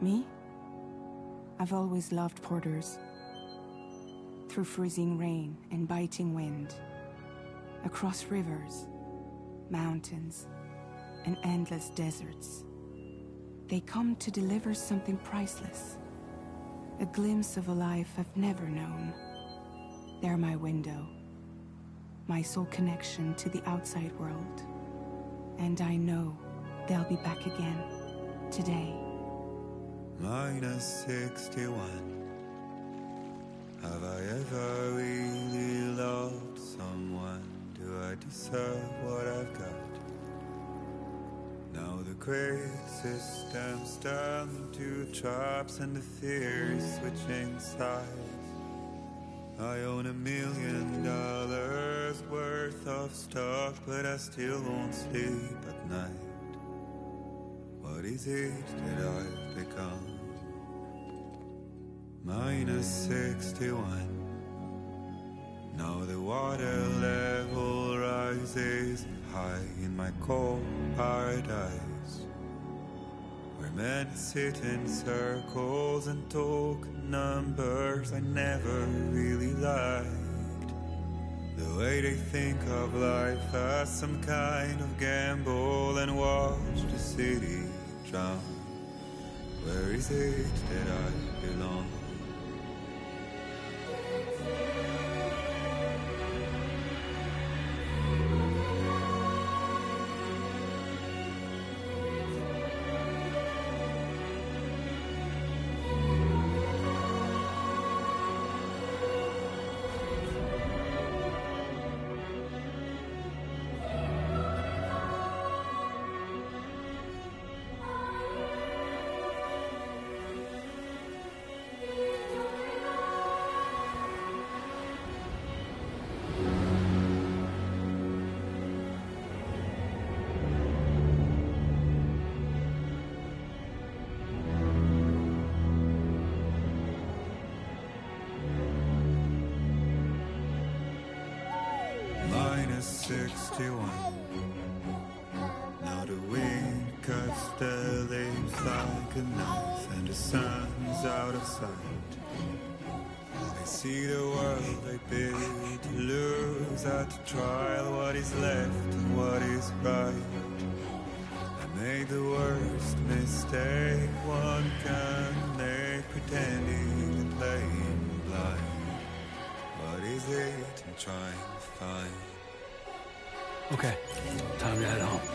Me? I've always loved porters. Through freezing rain and biting wind, across rivers, mountains, and endless deserts, they come to deliver something priceless, a glimpse of a life I've never known. They're my window, my sole connection to the outside world, and I know they'll be back again today. -61. Have I ever really loved someone? Do I deserve what I've got? Now the great system's turned into traps and the fear is switching sides. I own $1 million worth of stock, but I still won't sleep at night. What is it that I've become? -61. Now the water level rises high in my cold paradise, where men sit in circles and talk numbers I never really liked. The way they think of life as some kind of gamble and watch the city drown. Where is it that I belong? -61. Now the wind cuts the leaves like a knife and the sun's out of sight. I see the world I bid to lose at the trial, what is left and what is right. I made the worst mistake one can make, pretending and playing blind. What is it I'm trying to find? Okay, time to head home.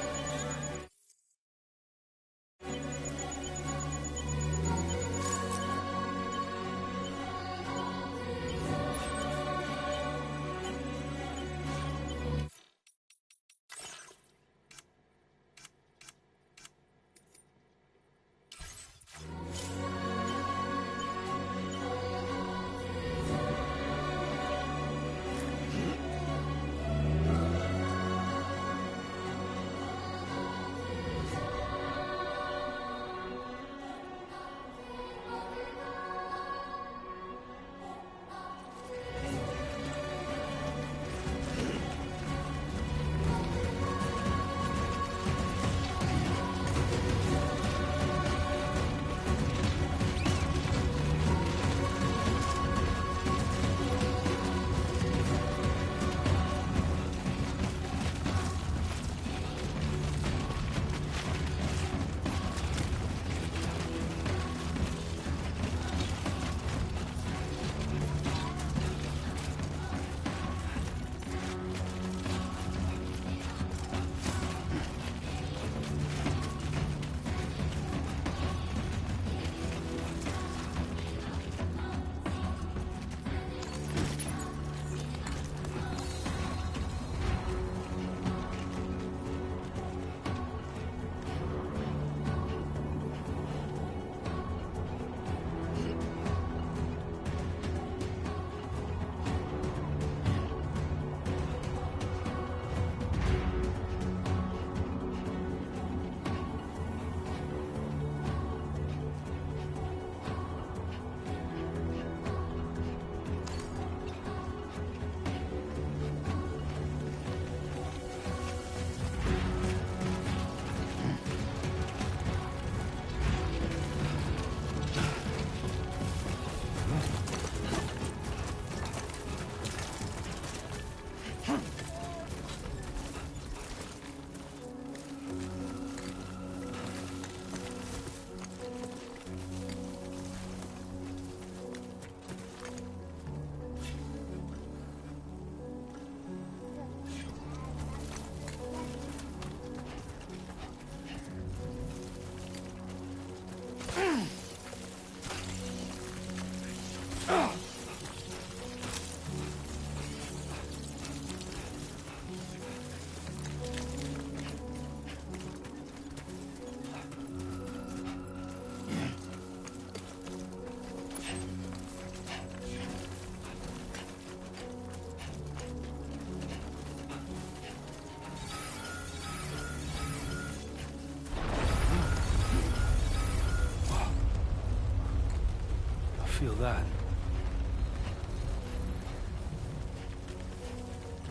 feel that?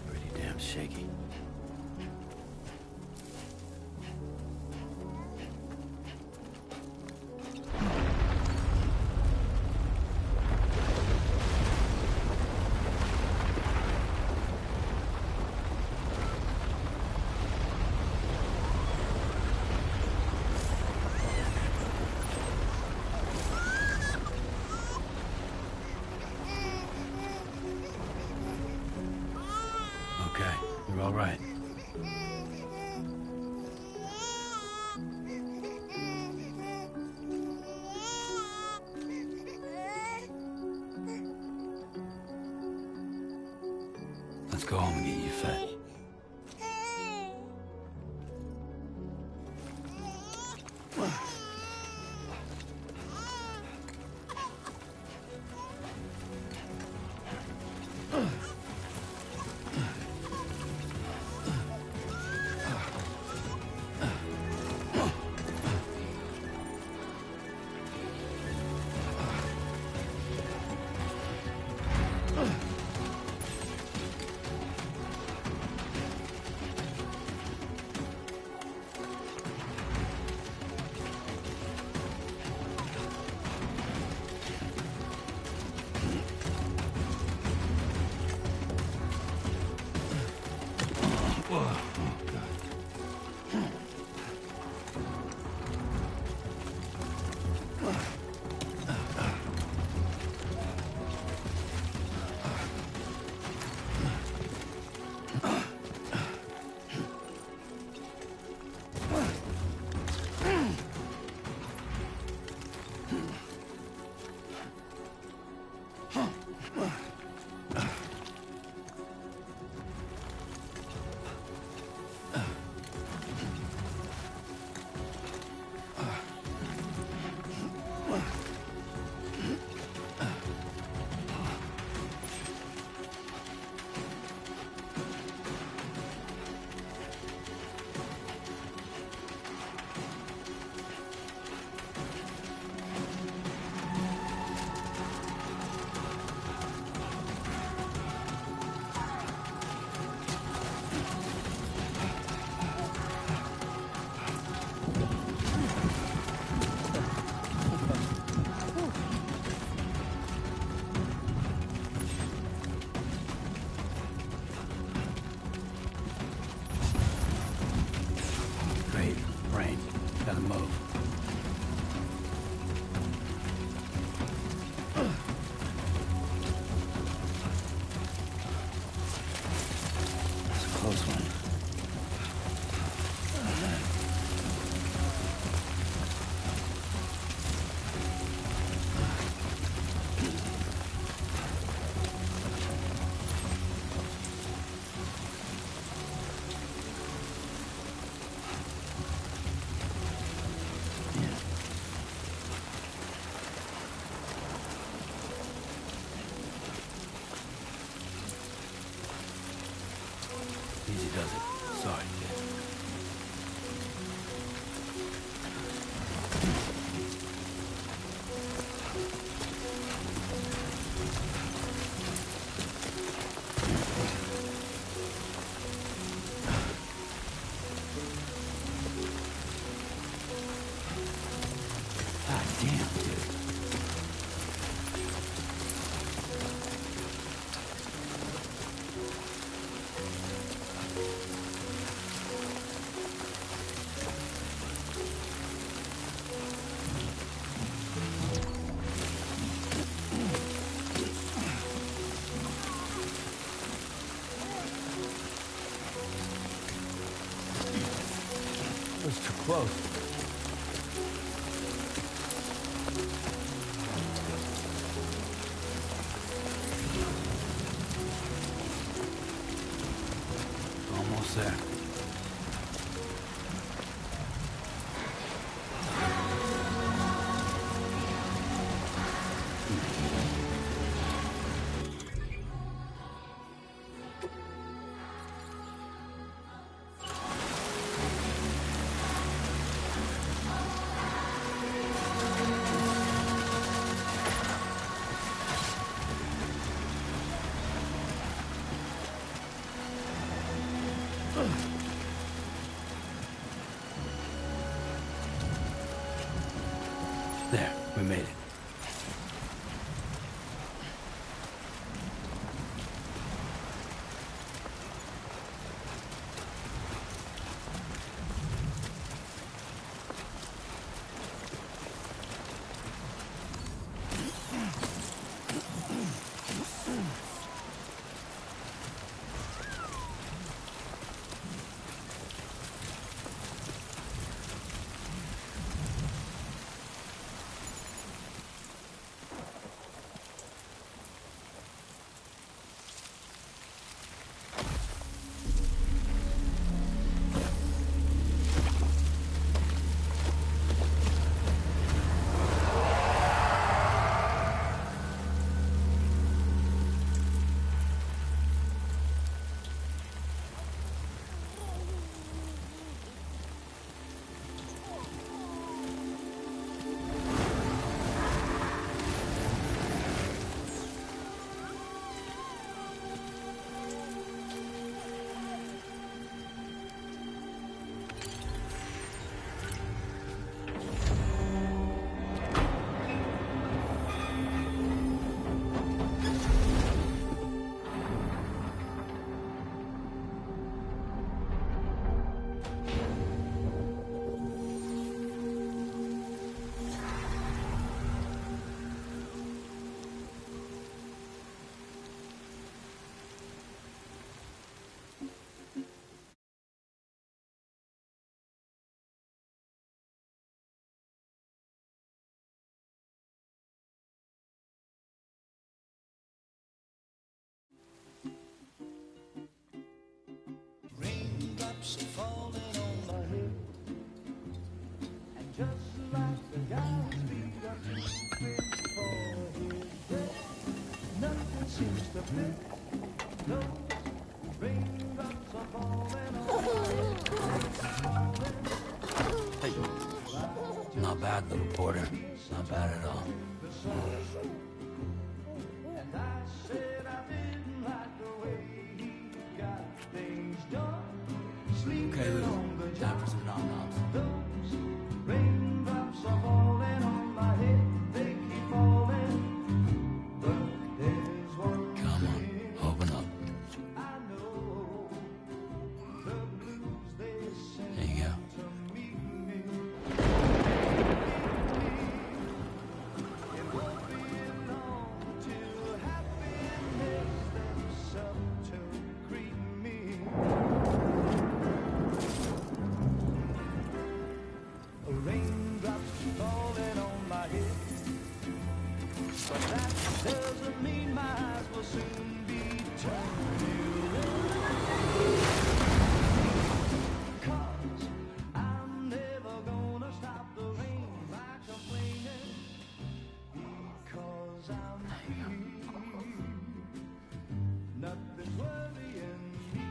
Pretty damn shaky. Okay, you're all right. Let's go home and get you fed. Rain. Gotta move. That's a close one. Easy does it. Sorry, kid. God damn, dude. That was too close. Almost there. We made it. Raindrops are falling on my head, and just like the guy's feet are too big for his bed, nothing seems to fit. Those raindrops are falling on my head. Hey. Not bad, little Porter. Not bad at all. And I said I didn't like the way he got things done. Okay, Lou. Time for some nom-noms. Those raindrops are falling on my head. They keep falling, but there's one Come on, open up. I know. The blues they send There you go. to meet me. It won't be long till happiness steps up to greet me. Raindrops falling on my head, but that doesn't mean my eyes will soon be turning red. 'Cause I'm never gonna stop the rain by complaining, because I'm free. Nothing's worrying me.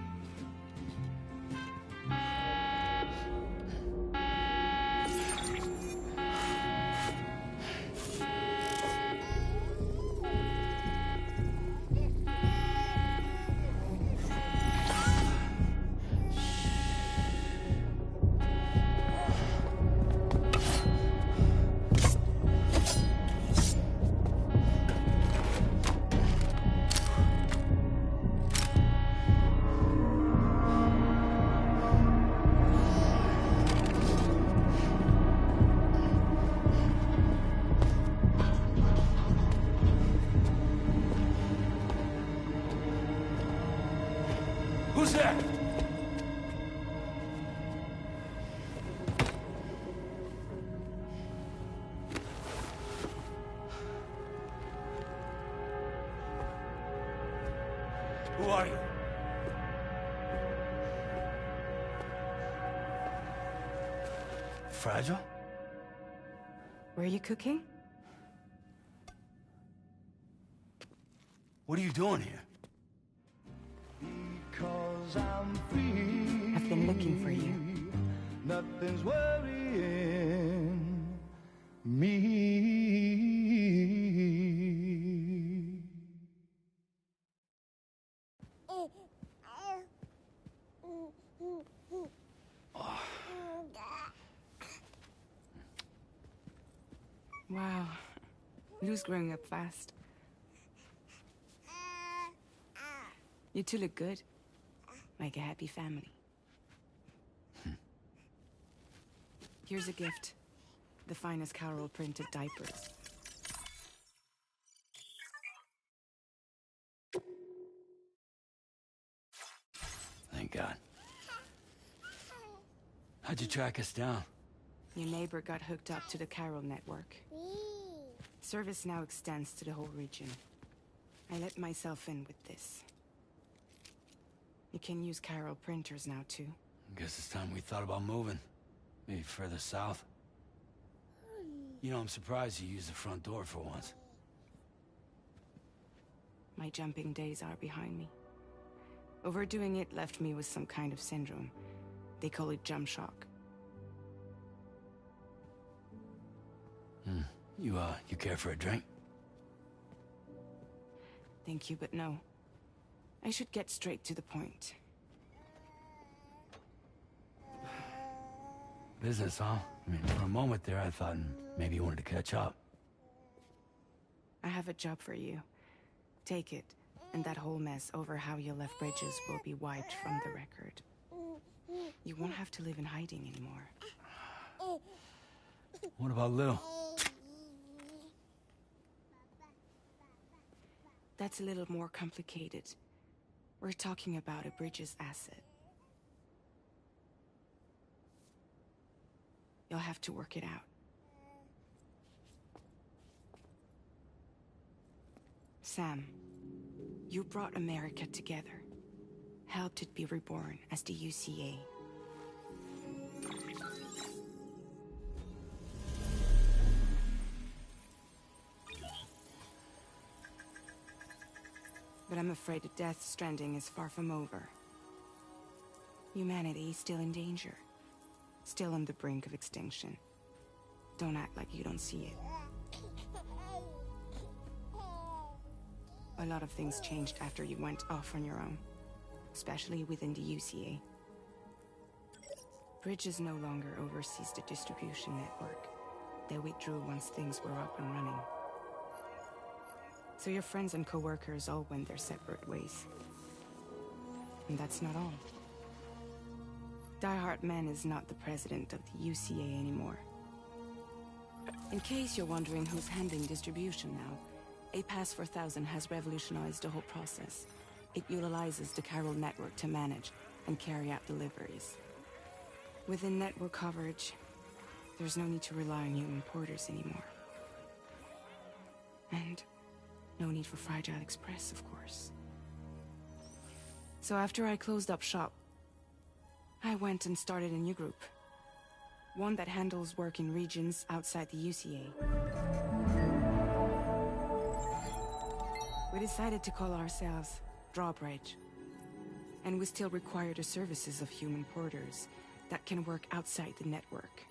Who's there? Who are you? Fragile? Were you cooking? What are you doing here? Because I'm free. I've been looking for you. Nothing's worrying me. Wow. Lou's growing up fast. You two look good. Like a happy family. Here's a gift. The finest Carol printed diapers. Thank God. How'd you track us down? Your neighbor got hooked up to the Carol network. Service now extends to the whole region. I let myself in with this. You can use Carol printers now, too. Guess it's time we thought about moving. Maybe further south. You know, I'm surprised you used the front door for once. My jumping days are behind me. Overdoing it left me with some kind of syndrome. They call it jump shock. You care for a drink? Thank you, but no. I should get straight to the point. Business, huh? I mean, for a moment there, I thought maybe you wanted to catch up. I have a job for you. Take it, and that whole mess over how you left Bridges will be wiped from the record. You won't have to live in hiding anymore. What about Lil? That's a little more complicated. We're talking about a Bridges asset. You'll have to work it out. Sam, you brought America together. Helped it be reborn as the UCA. But I'm afraid the Death Stranding is far from over. Humanity is still in danger. Still on the brink of extinction. Don't act like you don't see it. A lot of things changed after you went off on your own. Especially within the UCA. Bridges no longer oversees the distribution network. They withdrew once things were up and running. So your friends and co-workers all went their separate ways. And that's not all. Die Hard Man is not the president of the UCA anymore. In case you're wondering who's handling distribution now, A Pass 4000 has revolutionized the whole process. It utilizes the Carol network to manage and carry out deliveries. Within network coverage, there's no need to rely on human porters anymore. And no need for Fragile Express, of course. So after I closed up shop, I went and started a new group. One that handles work in regions outside the UCA. We decided to call ourselves Drawbridge. And we still require the services of human porters that can work outside the network.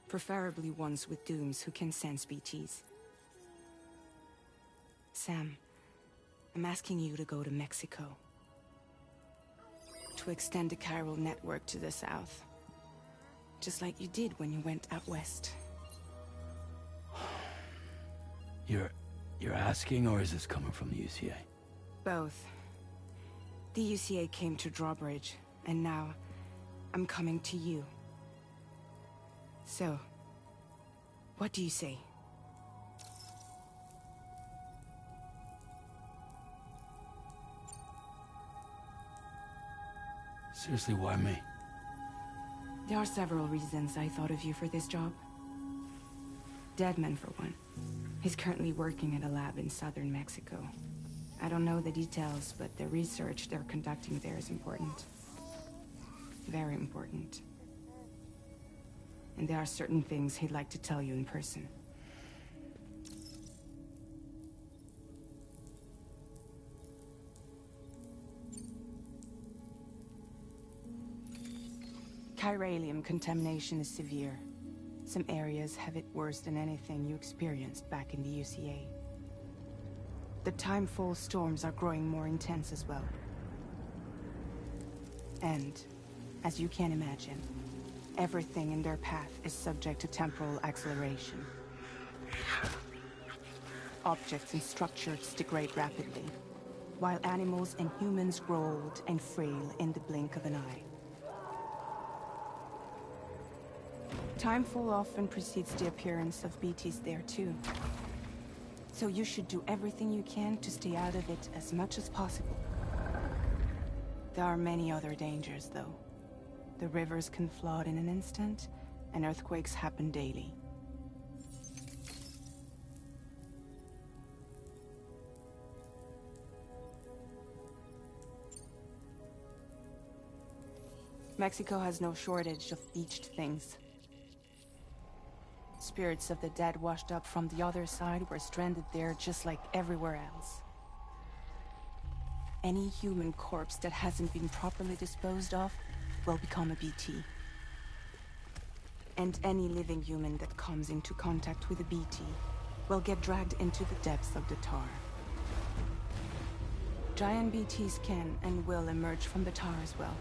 Preferably ones with dooms who can sense BTs. Sam, I'm asking you to go to Mexico. To extend the Carol network to the south. Just like you did when you went out west. You're asking, or is this coming from the UCA? Both. The UCA came to Drawbridge, and now I'm coming to you. So, what do you say? Seriously, why me? There are several reasons I thought of you for this job. Deadman, for one. He's currently working at a lab in southern Mexico. I don't know the details, but the research they're conducting there is important. Very important. And there are certain things he'd like to tell you in person. Chiralium contamination is severe. Some areas have it worse than anything you experienced back in the UCA. The timefall storms are growing more intense as well. And, as you can imagine, everything in their path is subject to temporal acceleration. Objects and structures degrade rapidly, while animals and humans grow old and frail in the blink of an eye. Timefall often precedes the appearance of BTs there too. So you should do everything you can to stay out of it as much as possible. There are many other dangers, though. The rivers can flood in an instant, and earthquakes happen daily. Mexico has no shortage of beached things. Spirits of the dead washed up from the other side were stranded there just like everywhere else. Any human corpse that hasn't been properly disposed of will become a BT. And any living human that comes into contact with a BT will get dragged into the depths of the tar. Giant BTs can and will emerge from the tar as well.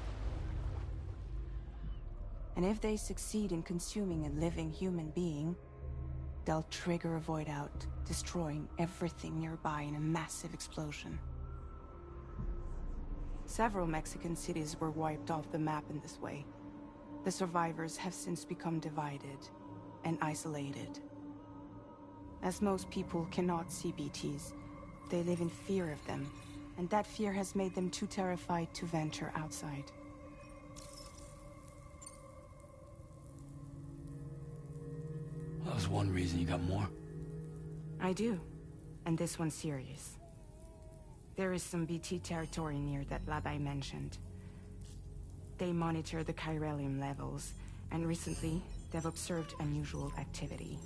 And if they succeed in consuming a living human being, they'll trigger a void out, destroying everything nearby in a massive explosion. Several Mexican cities were wiped off the map in this way. The survivors have since become divided and isolated. As most people cannot see BTs, they live in fear of them, and that fear has made them too terrified to venture outside. That was one reason you got more. I do, and this one's serious. There is some BT territory near that lab I mentioned. They monitor the chiralium levels, and recently, they've observed unusual activity.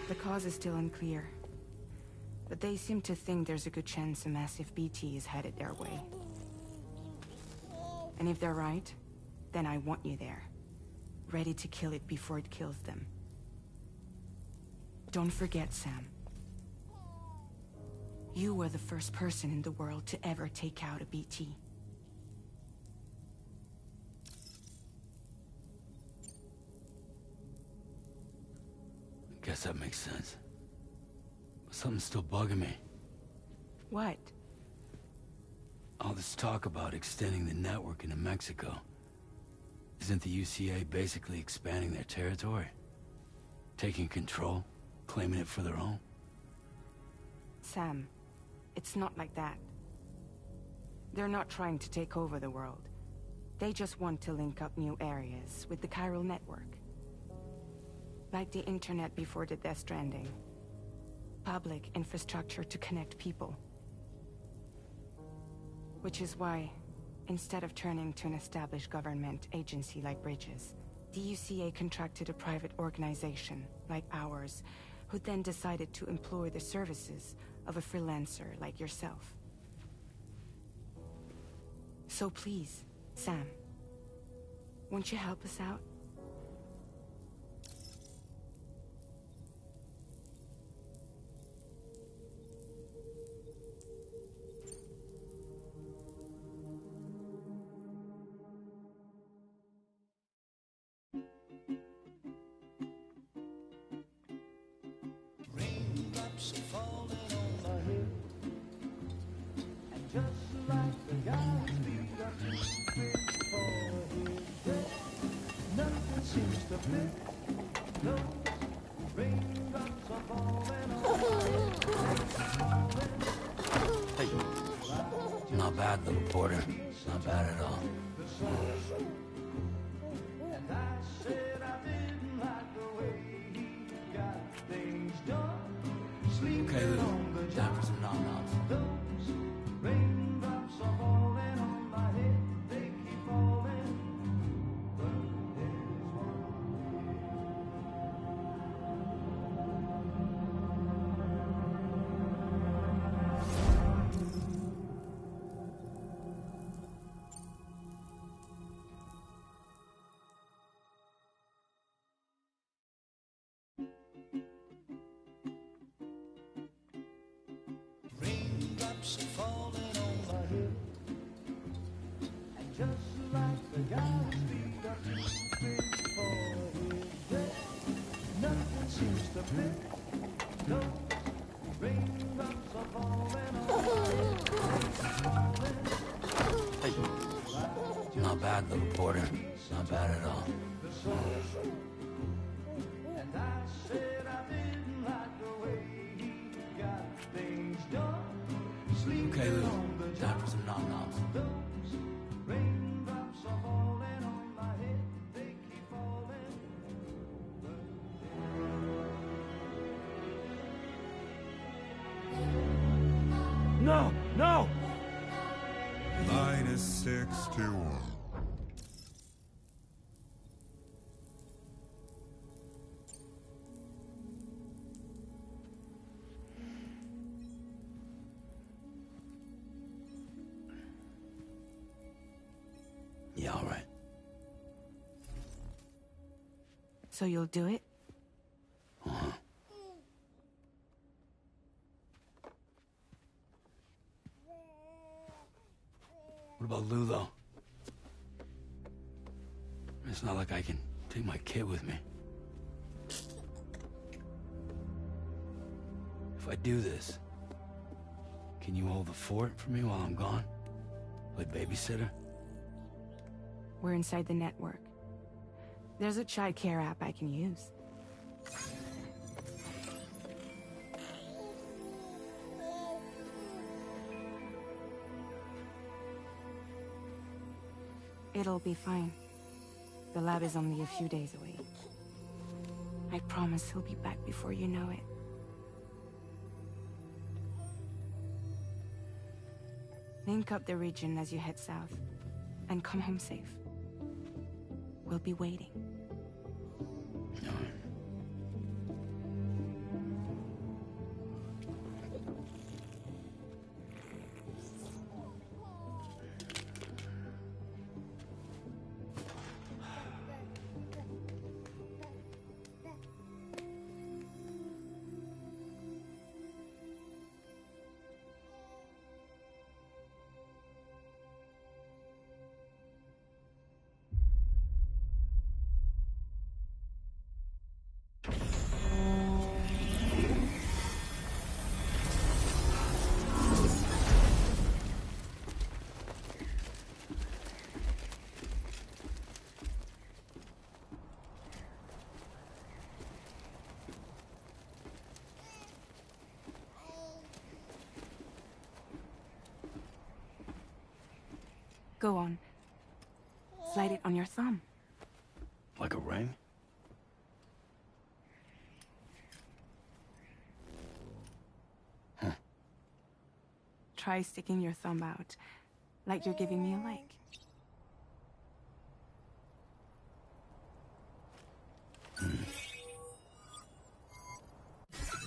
The cause is still unclear, but they seem to think there's a good chance a massive BT is headed their way. And if they're right, then I want you there, ready to kill it before it kills them. Don't forget, Sam. You were the first person in the world to ever take out a BT. I guess that makes sense. But something's still bugging me. What? All this talk about extending the network into Mexico. Isn't the UCA basically expanding their territory? Taking control? Claiming it for their own? Sam, it's not like that. They're not trying to take over the world. They just want to link up new areas with the chiral network. Like the internet before the Death Stranding. Public infrastructure to connect people. Which is why, instead of turning to an established government agency like Bridges, the UCA contracted a private organization, like ours, who then decided to employ the services of a freelancer like yourself. So please, Sam, won't you help us out? Raindrops are falling on my head, and just like the guy's feet are too big for his head, nothing seems to fit. Those raindrops are falling on my head. Hey. Not bad, little porter. Not bad at all. And I said I didn't like the way he got things done. Sleeping Okay, Lou. on the Time job. for some nom-noms. Those raindrops are falling on my head. They keep falling. But there's one. Raindrops are falling on my head, and just like the guy's feet are too big for his head, nothing seems to fit. bad, little porter. Not bad at all. And I said I didn't like the way he got things done. Okay, Lou. Time for some nom-noms. Raindrops are falling on my head, they keep falling. No! No! -61. Yeah, all right. So you'll do it? Uh-huh. What about Lou, though? It's not like I can take my kid with me. If I do this, can you hold the fort for me while I'm gone? Play babysitter? We're inside the network. There's a child care app I can use. It'll be fine. The lab is only a few days away. I promise he'll be back before you know it. Link up the region as you head south, and come home safe. We'll be waiting. All right. Go on. Slide it on your thumb. Like a ring? Huh. Try sticking your thumb out, like you're giving me a like.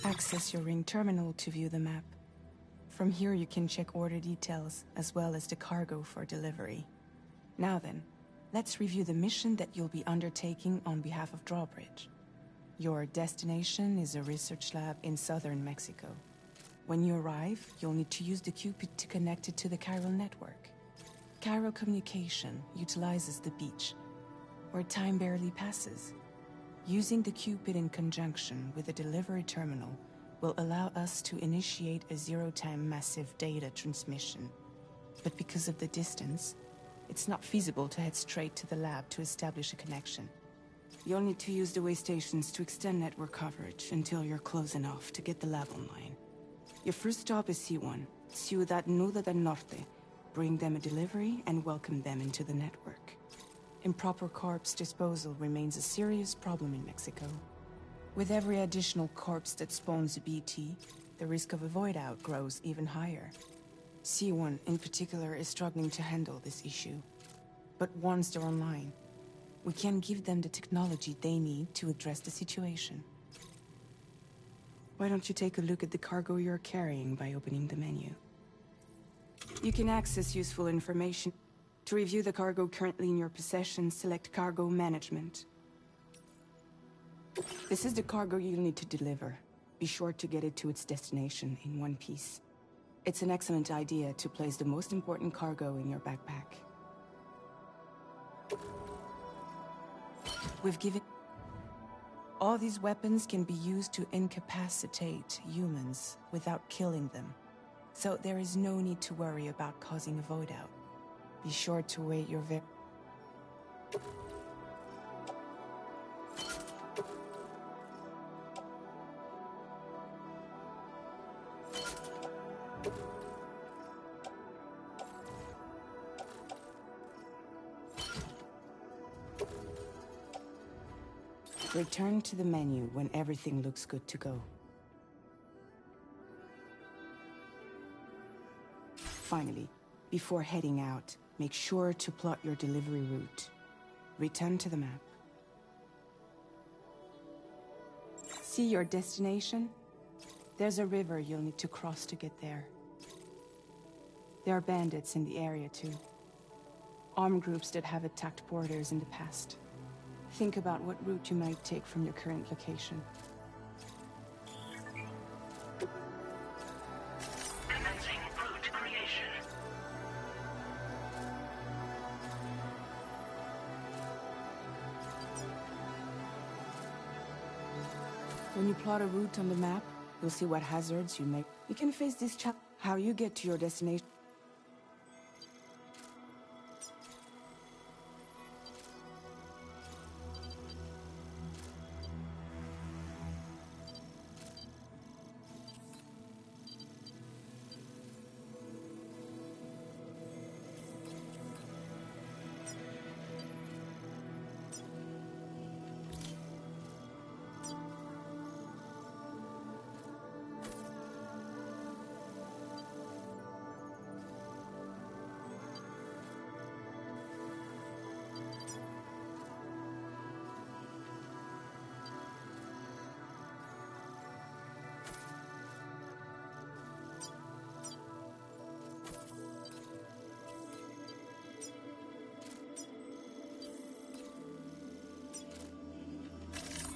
Access your ring terminal to view the map. From here you can check order details, as well as the cargo for delivery. Now then, let's review the mission that you'll be undertaking on behalf of Drawbridge. Your destination is a research lab in southern Mexico. When you arrive, you'll need to use the Cupid to connect it to the chiral network. Chiral communication utilizes the beach, where time barely passes. Using the Cupid in conjunction with the delivery terminal will allow us to initiate a zero-time massive data transmission. But because of the distance, it's not feasible to head straight to the lab to establish a connection. You'll need to use the way stations to extend network coverage until you're close enough to get the lab online. Your first stop is C1, Ciudad Nuda del Norte. Bring them a delivery and welcome them into the network. Improper corpse disposal remains a serious problem in Mexico. With every additional corpse that spawns a BT, the risk of a void out grows even higher. C1 in particular is struggling to handle this issue. But once they're online, we can give them the technology they need to address the situation. Why don't you take a look at the cargo you're carrying by opening the menu? You can access useful information. To review the cargo currently in your possession, select Cargo Management. This is the cargo you'll need to deliver. Be sure to get it to its destination in one piece. It's an excellent idea to place the most important cargo in your backpack. We've given... All these weapons can be used to incapacitate humans without killing them. So there is no need to worry about causing a void out. Be sure to wait your Return to the menu when everything looks good to go. Finally, before heading out, make sure to plot your delivery route. Return to the map. See your destination? There's a river you'll need to cross to get there. There are bandits in the area too. Armed groups that have attacked borders in the past. Think about what route you might take from your current location. Commencing route creation. When you plot a route on the map, you'll see what hazards you make. You can face this challenge. How you get to your destination.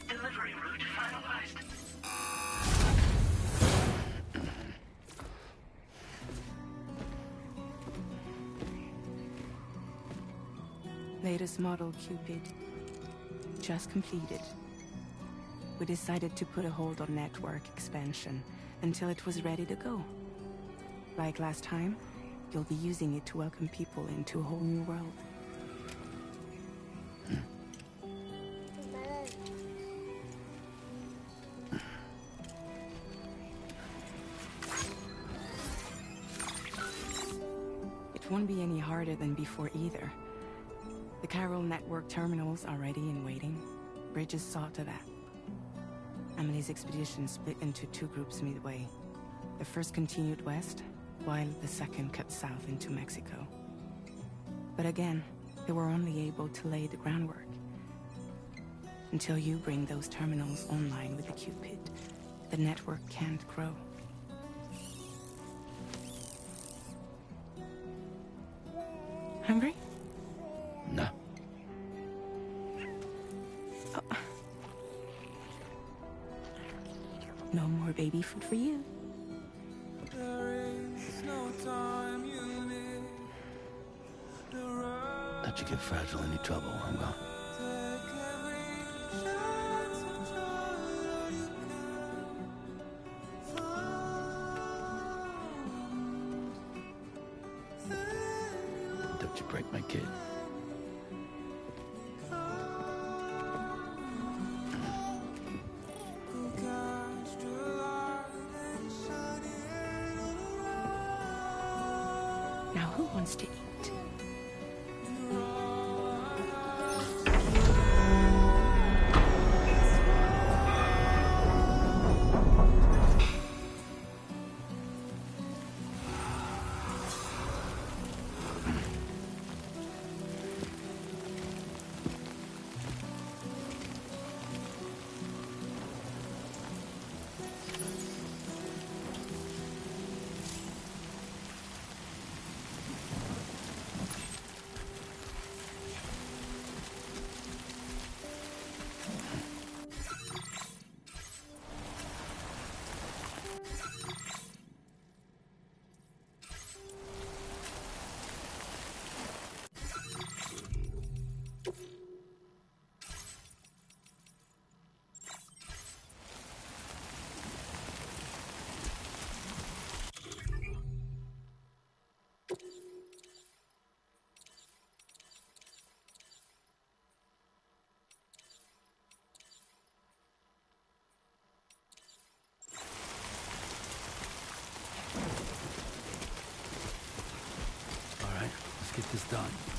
Delivery route finalized. Latest model Cupid. Just completed. We decided to put a hold on network expansion until it was ready to go. Like last time, you'll be using it to welcome people into a whole new world. It won't be any harder than before either. The Chiral network terminals are ready and waiting. Bridges saw to that. Emily's expedition split into two groups midway. The first continued west, while the second cut south into Mexico. But again, they were only able to lay the groundwork. Until you bring those terminals online with the Cupid, the network can't grow. Hungry? No. No more baby food for you. Let you get fragile any trouble, I'm gone. Don't you break my kid. Now who wants to eat? Let's get this done.